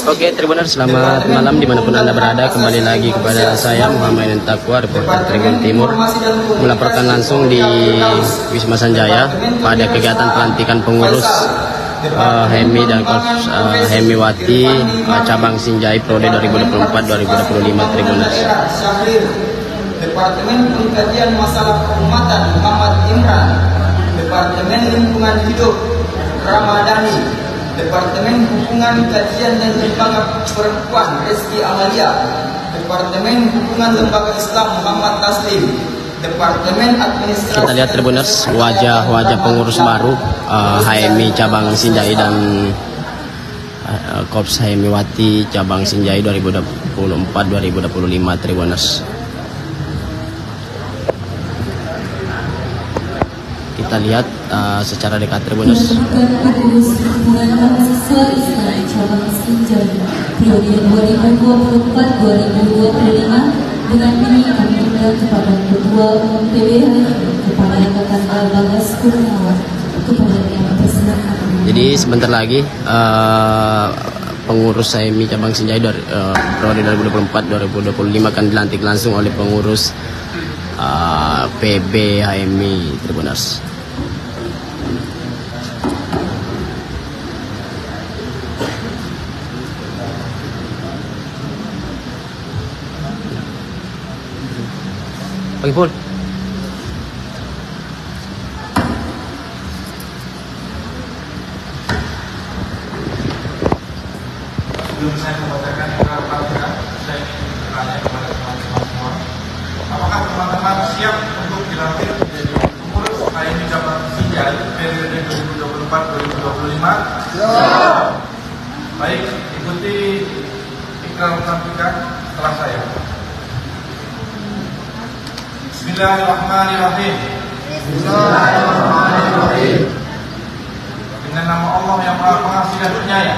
Oke, Tribuners, selamat malam dimanapun Anda berada. Kembali lagi kepada saya Muhammad Takwa, reporter Tribun Timur, melaporkan langsung di Wisma Sanjaya pada kegiatan pelantikan pengurus Hemi dan Hemiwati cabang Sinjai Prode 2024-2025 Tribuners. Departemen Pengkajian Masalah Keumatan Muhammad Imran, Departemen Lingkungan Hidup Ramadhani, Departemen Hubungan Kajian dan Lembaga Perempuan Reski Amalia, Departemen Hubungan Lembaga Islam Muhammad Taslim, Departemen Administrasi. Kita lihat Tribuners wajah-wajah pengurus baru HMI cabang Sinjai dan Korps Hemiwati cabang Sinjai 2024-2025 Tribuners. Kita lihat secara dekat Tribuners. Pengurus hubungan mahasiswa Islam cabang Sinjai periode 2024-2025 dengan ini kami minta kepada Ketua Umum PBH kepada Angkatan Bagas Kurniawan kepada yang berkenan. Jadi sebentar lagi pengurus HMI cabang Sinjai periode 2024-2025 akan dilantik langsung oleh pengurus PB HMI Tribuners. Pagi Pul. Sebelum saya membacakan peraturan, saya ingin bertanya kepada teman-teman semua, apakah teman-teman siap untuk dilantik menjadi pengurus HMI cabang Sinjai periode 2024-2025? Siap. Baik, ikuti ikrar pelantikan setelah saya. Bismillahirrahmanirrahim. Bismillahirrahmanirrahim. Dengan nama Allah yang Maha Pengasih dan Penyayang.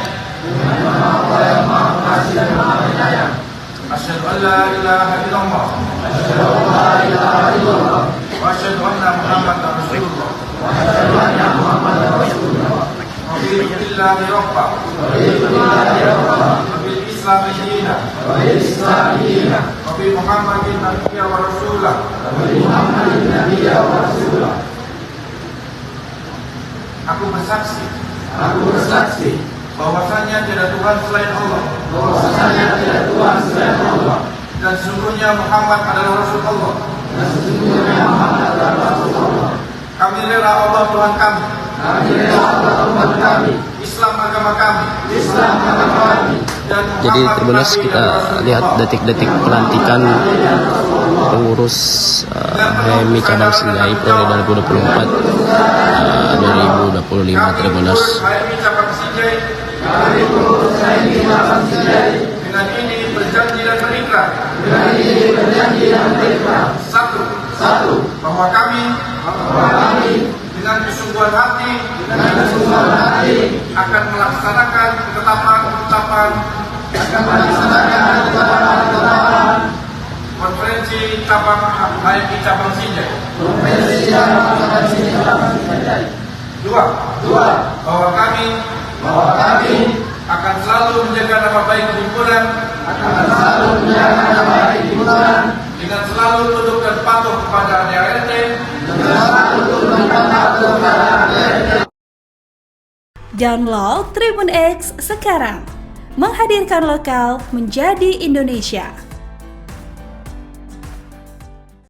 Asyhadu an la ilaha illallah. Wa asyhadu anna Muhammadar Rasulullah. Raditu billahi rabban. Bil Islam dinan. Wa bi Muhammadin nabiyyan wa rasulah. Aku bersaksi bahwasanya tidak Tuhan selain Allah. Dan sesungguhnya Muhammad adalah Rasul Allah. Kami rela Allah Tuhan kami. Islam agama kami. Dan Jadi Tribuners, kita lihat detik-detik pelantikan pengurus HMI cabang Sinjai periode 2024-2025 Tribuners. HMI cabang Sinjai dengan ini berjanji dan berikrar. Satu, bahwa kami dengan kesungguhan hati akan melaksanakan ketetapan konferensi cabang HMI cabang Sinjai. Dua, bahwa kami akan selalu menjaga nama baik himpunan dengan selalu tunduk dan patuh kepada ADART Download Tribun X sekarang, menghadirkan lokal menjadi Indonesia.